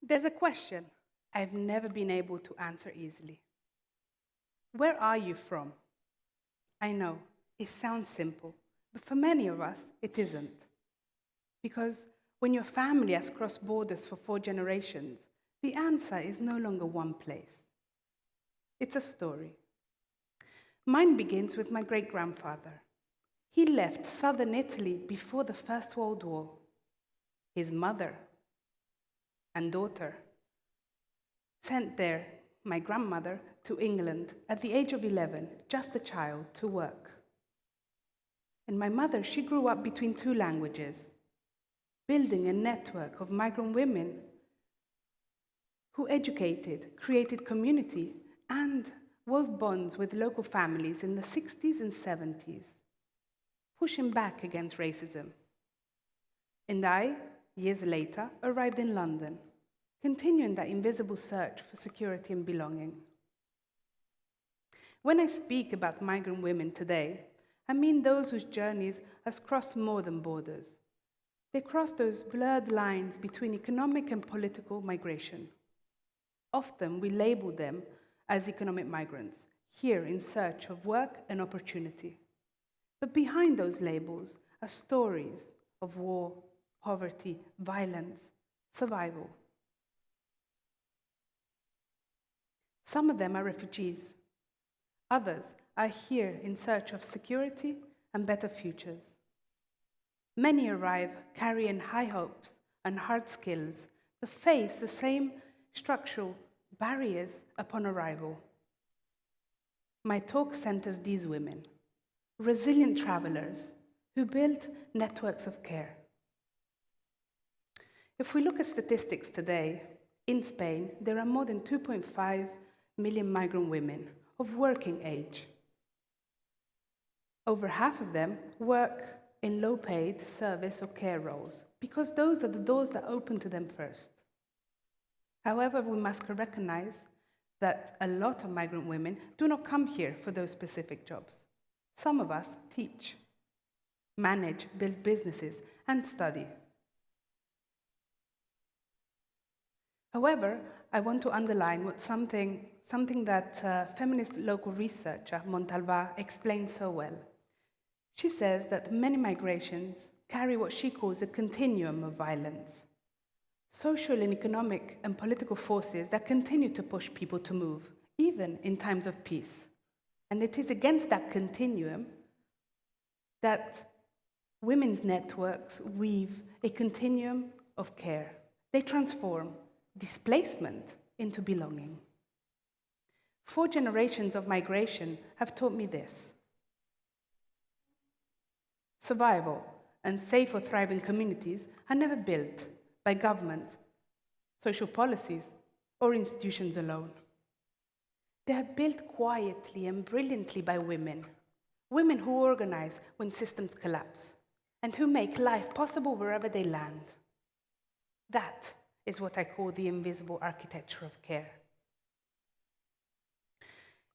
There's a question I've never been able to answer easily. Where are you from? I know, it sounds simple, but for many of us, it isn't. Because when your family has crossed borders for 4 generations, the answer is no longer one place. It's a story. Mine begins with my great-grandfather. He left southern Italy before the First World War. His mother and daughter sent there my grandmother to England at the age of 11, just a child, to work. And my mother, she grew up between 2 languages, building a network of migrant women who educated, created community, and wove bonds with local families in the 60s and 70s, pushing back against racism. And I, years later, arrived in London, continuing that invisible search for security and belonging. When I speak about migrant women today, I mean those whose journeys have crossed more than borders. They cross those blurred lines between economic and political migration. Often we label them as economic migrants, here in search of work and opportunity. But behind those labels are stories of war, poverty, violence, survival. Some of them are refugees. Others are here in search of security and better futures. Many arrive carrying high hopes and hard skills, but face the same structural barriers upon arrival. My talk centers these women, resilient travelers who build networks of care. If we look at statistics today, in Spain, there are more than 2.5 million migrant women of working age. Over half of them work in low-paid service or care roles, because those are the doors that open to them first. However, we must recognize that a lot of migrant women do not come here for those specific jobs. Some of us teach, manage, build businesses, and study. However, I want to underline something that feminist local researcher Montalva explains so well. She says that many migrations carry what she calls a continuum of violence, social and economic and political forces that continue to push people to move, even in times of peace. And it is against that continuum that women's networks weave a continuum of care. They transform displacement into belonging. 4 generations of migration have taught me this. Survival and safe or thriving communities are never built by government, social policies, or institutions alone. They are built quietly and brilliantly by women, women who organize when systems collapse, and who make life possible wherever they land. That is what I call the invisible architecture of care.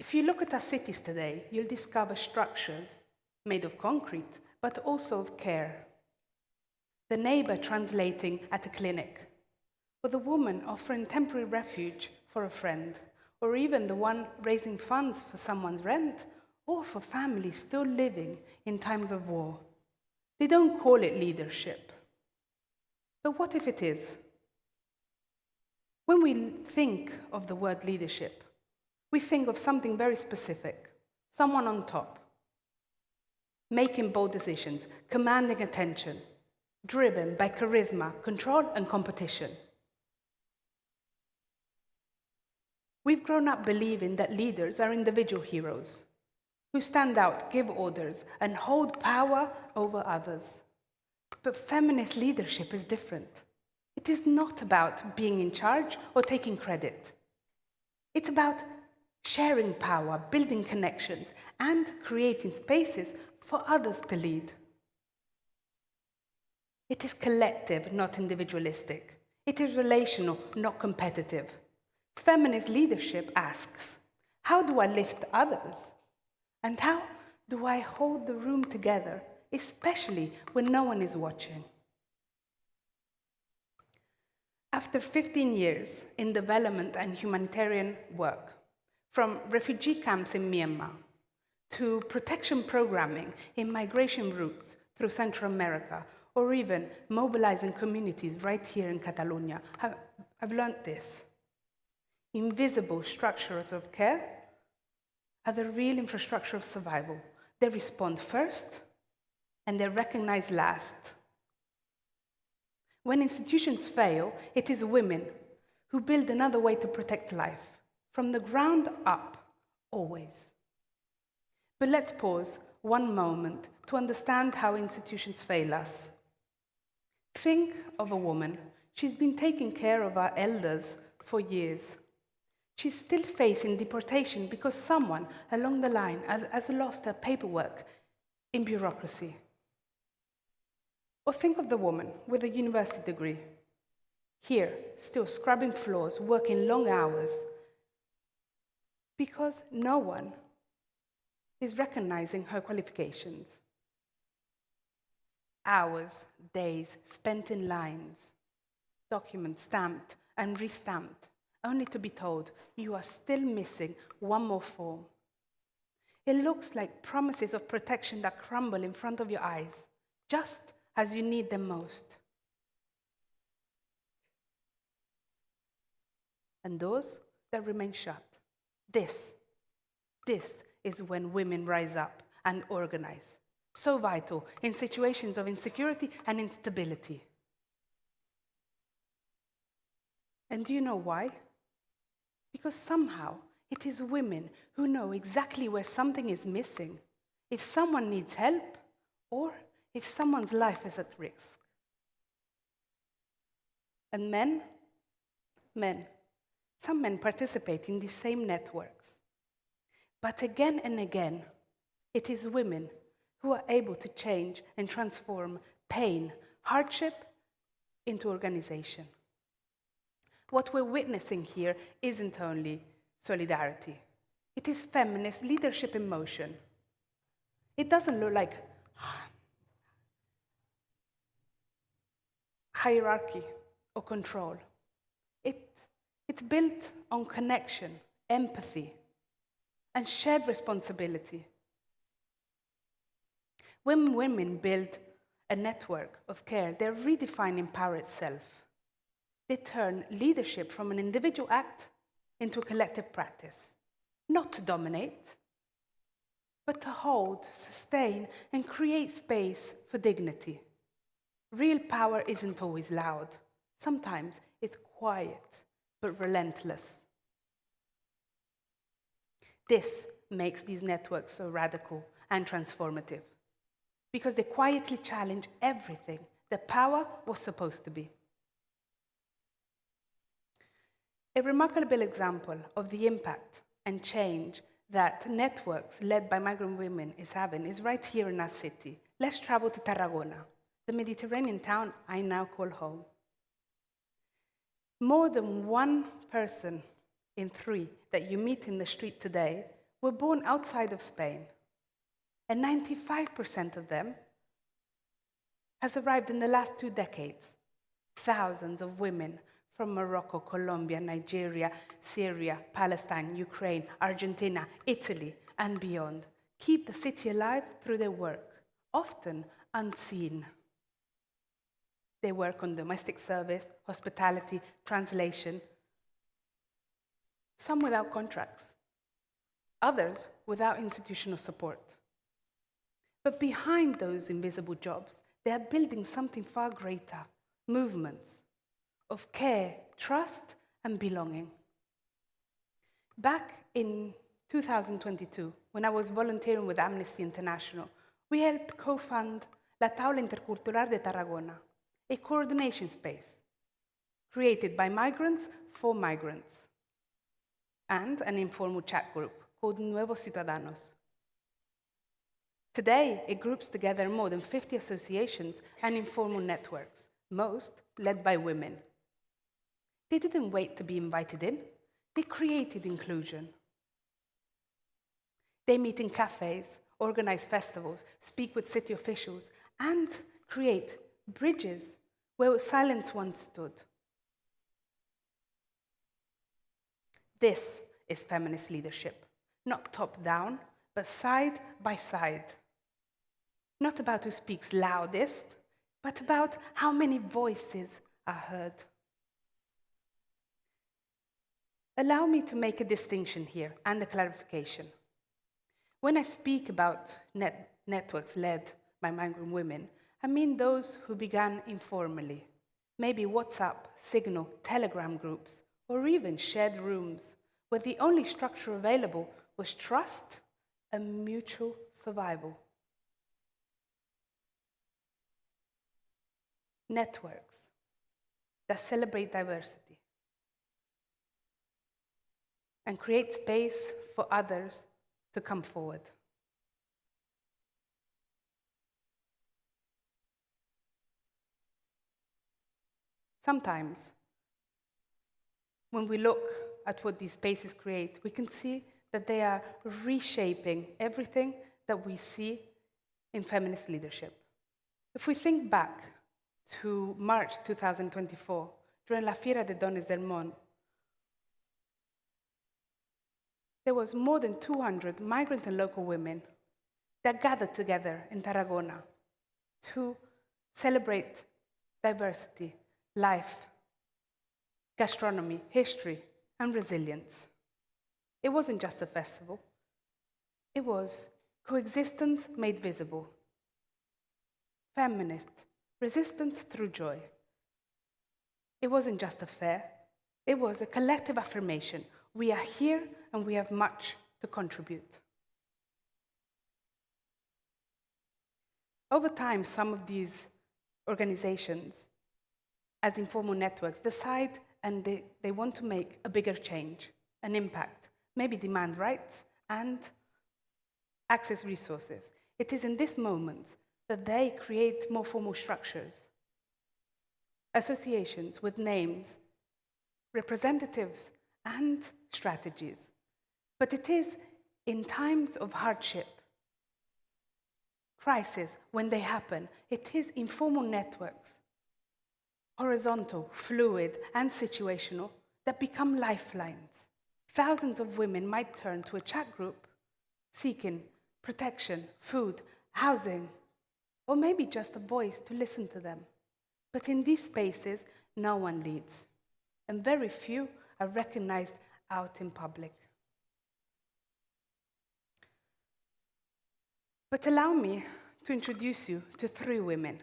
If you look at our cities today, you'll discover structures made of concrete, but also of care. The neighbor translating at a clinic, or the woman offering temporary refuge for a friend, or even the one raising funds for someone's rent, or for families still living in times of war. They don't call it leadership. But what if it is? When we think of the word leadership, we think of something very specific, someone on top, making bold decisions, commanding attention, driven by charisma, control, and competition. We've grown up believing that leaders are individual heroes who stand out, give orders, and hold power over others. But feminist leadership is different. It is not about being in charge or taking credit. It's about sharing power, building connections, and creating spaces for others to lead. It is collective, not individualistic. It is relational, not competitive. Feminist leadership asks, how do I lift others? And how do I hold the room together, especially when no one is watching? After 15 years in development and humanitarian work, from refugee camps in Myanmar to protection programming in migration routes through Central America, or even mobilizing communities right here in Catalonia, I've learned this. Invisible structures of care are the real infrastructure of survival. They respond first, and they recognize last. When institutions fail, it is women who build another way to protect life, from the ground up, always. But let's pause one moment to understand how institutions fail us. Think of a woman. She's been taking care of our elders for years. She's still facing deportation because someone along the line has lost her paperwork in bureaucracy. Or think of the woman with a university degree. Here, still scrubbing floors, working long hours, because no one is recognizing her qualifications. Hours, days spent in lines, documents stamped and restamped, only to be told you are still missing one more form. It looks like promises of protection that crumble in front of your eyes, just as you need them most. And doors that remain shut. This is when women rise up and organize. So vital in situations of insecurity and instability. And do you know why? Because somehow it is women who know exactly where something is missing, if someone needs help, or if someone's life is at risk. And men, some men participate in these same networks. But again and again, it is women who are able to change and transform pain, hardship, into organization. What we're witnessing here isn't only solidarity. It is feminist leadership in motion. It doesn't look like hierarchy or control. It's built on connection, empathy, and shared responsibility. When women build a network of care, they're redefining power itself. They turn leadership from an individual act into a collective practice, not to dominate, but to hold, sustain, and create space for dignity. Real power isn't always loud. Sometimes it's quiet, but relentless. This makes these networks so radical and transformative, because they quietly challenge everything that power was supposed to be. A remarkable example of the impact and change that networks led by migrant women is having is right here in our city. Let's travel to Tarragona, the Mediterranean town I now call home. More than 1 person in 3 that you meet in the street today were born outside of Spain, and 95% of them has arrived in the last 2 decades. Thousands of women from Morocco, Colombia, Nigeria, Syria, Palestine, Ukraine, Argentina, Italy, and beyond keep the city alive through their work, often unseen. They work on domestic service, hospitality, translation, some without contracts, others without institutional support. But behind those invisible jobs, they are building something far greater, movements of care, trust, and belonging. Back in 2022, when I was volunteering with Amnesty International, we helped co-fund La Taula Intercultural de Tarragona, a coordination space created by migrants for migrants, and an informal chat group called Nuevos Ciudadanos. Today, it groups together more than 50 associations and informal networks, most led by women. They didn't wait to be invited in, they created inclusion. They meet in cafes, organize festivals, speak with city officials, and create bridges where silence once stood. This is feminist leadership, not top-down, but side by side. Not about who speaks loudest, but about how many voices are heard. Allow me to make a distinction here and a clarification. When I speak about networks led by migrant women, I mean those who began informally, maybe WhatsApp, Signal, Telegram groups, or even shared rooms, where the only structure available was trust and mutual survival. Networks that celebrate diversity and create space for others to come forward. Sometimes, when we look at what these spaces create, we can see that they are reshaping everything that we see in feminist leadership. If we think back to March 2024, during La Fiera de Dones del Món, there was more than 200 migrant and local women that gathered together in Tarragona to celebrate diversity, life, gastronomy, history, and resilience. It wasn't just a festival. It was coexistence made visible. Feminist resistance through joy. It wasn't just a fair. It was a collective affirmation. We are here and we have much to contribute. Over time, some of these organizations, as informal networks, decide and they want to make a bigger change, an impact, maybe demand rights and access resources. It is in this moment that they create more formal structures, associations with names, representatives, and strategies. But it is in times of hardship, crisis, when they happen, it is informal networks, horizontal, fluid, and situational, that become lifelines. Thousands of women might turn to a chat group seeking protection, food, housing, or maybe just a voice to listen to them. But in these spaces, no one leads, and very few are recognized out in public. But allow me to introduce you to 3 women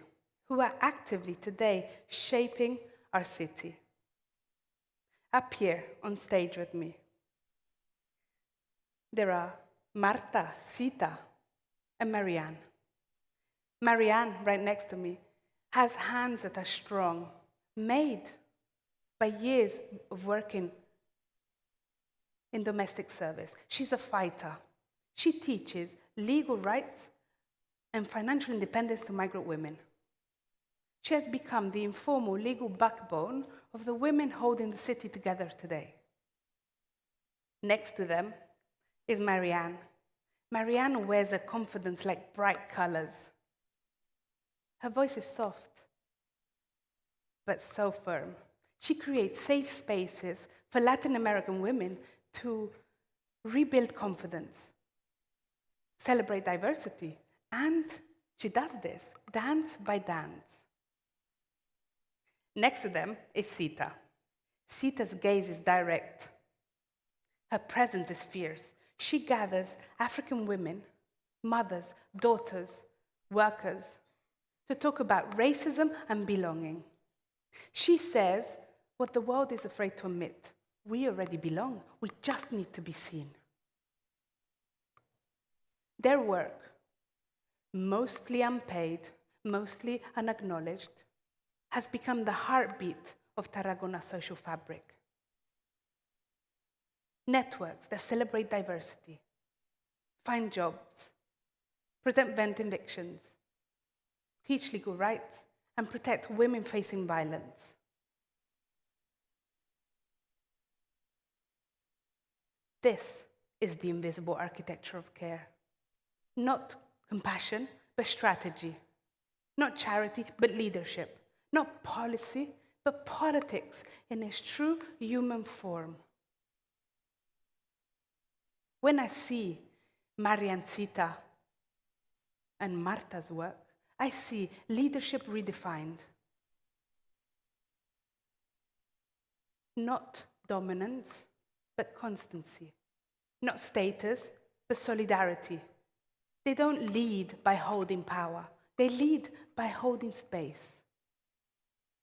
who are actively today shaping our city. Up here on stage with me, there are Marta, Sita, and Marianne. Marianne, right next to me, has hands that are strong, made by years of working in domestic service. She's a fighter. She teaches legal rights and financial independence to migrant women. She has become the informal legal backbone of the women holding the city together today. Next to them is Marianne. Marianne wears a confidence like bright colors. Her voice is soft, but so firm. She creates safe spaces for Latin American women to rebuild confidence, celebrate diversity, and she does this dance by dance. Next to them is Sita. Sita's gaze is direct. Her presence is fierce. She gathers African women, mothers, daughters, workers, to talk about racism and belonging. She says what the world is afraid to admit. We already belong. We just need to be seen. Their work, mostly unpaid, mostly unacknowledged, has become the heartbeat of Tarragona's social fabric. Networks that celebrate diversity, find jobs, prevent evictions, teach legal rights, and protect women facing violence. This is the invisible architecture of care. Not compassion, but strategy. Not charity, but leadership. Not policy, but politics in its true human form. When I see Mariancita and Marta's work, I see leadership redefined. Not dominance, but constancy. Not status, but solidarity. They don't lead by holding power. They lead by holding space.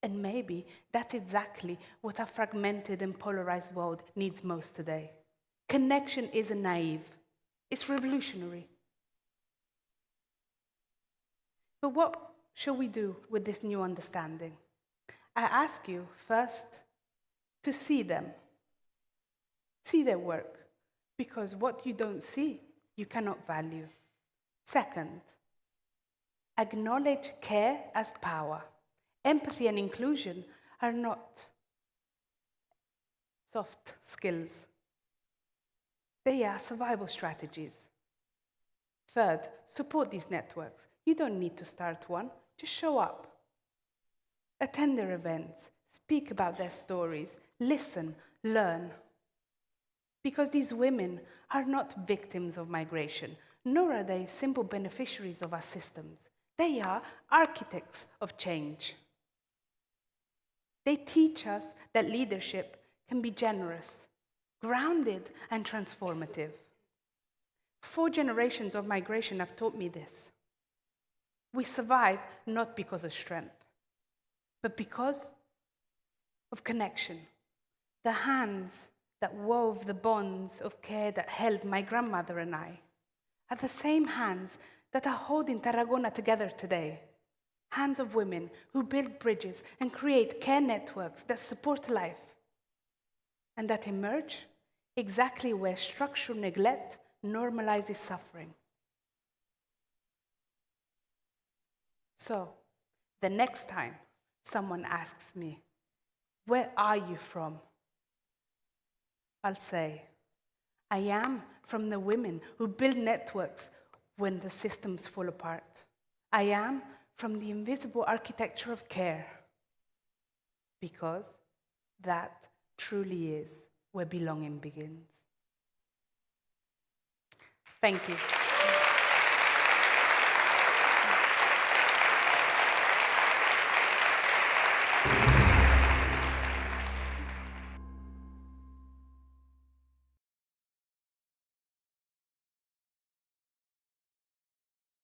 And maybe that's exactly what our fragmented and polarized world needs most today. Connection isn't naive. It's revolutionary. But what shall we do with this new understanding? I ask you first to see them. See their work, because what you don't see, you cannot value. Second, acknowledge care as power. Empathy and inclusion are not soft skills. They are survival strategies. Third, support these networks. You don't need to start one, just show up. Attend their events, speak about their stories, listen, learn. Because these women are not victims of migration, nor are they simple beneficiaries of our systems. They are architects of change. They teach us that leadership can be generous, grounded, and transformative. 4 generations of migration have taught me this. We survive not because of strength, but because of connection. The hands that wove the bonds of care that held my grandmother and I are the same hands that are holding Tarragona together today. Hands of women who build bridges and create care networks that support life and that emerge exactly where structural neglect normalizes suffering. So, the next time someone asks me, "Where are you from?" I'll say, "I am from the women who build networks when the systems fall apart. I am from the invisible architecture of care, because that truly is where belonging begins." Thank you.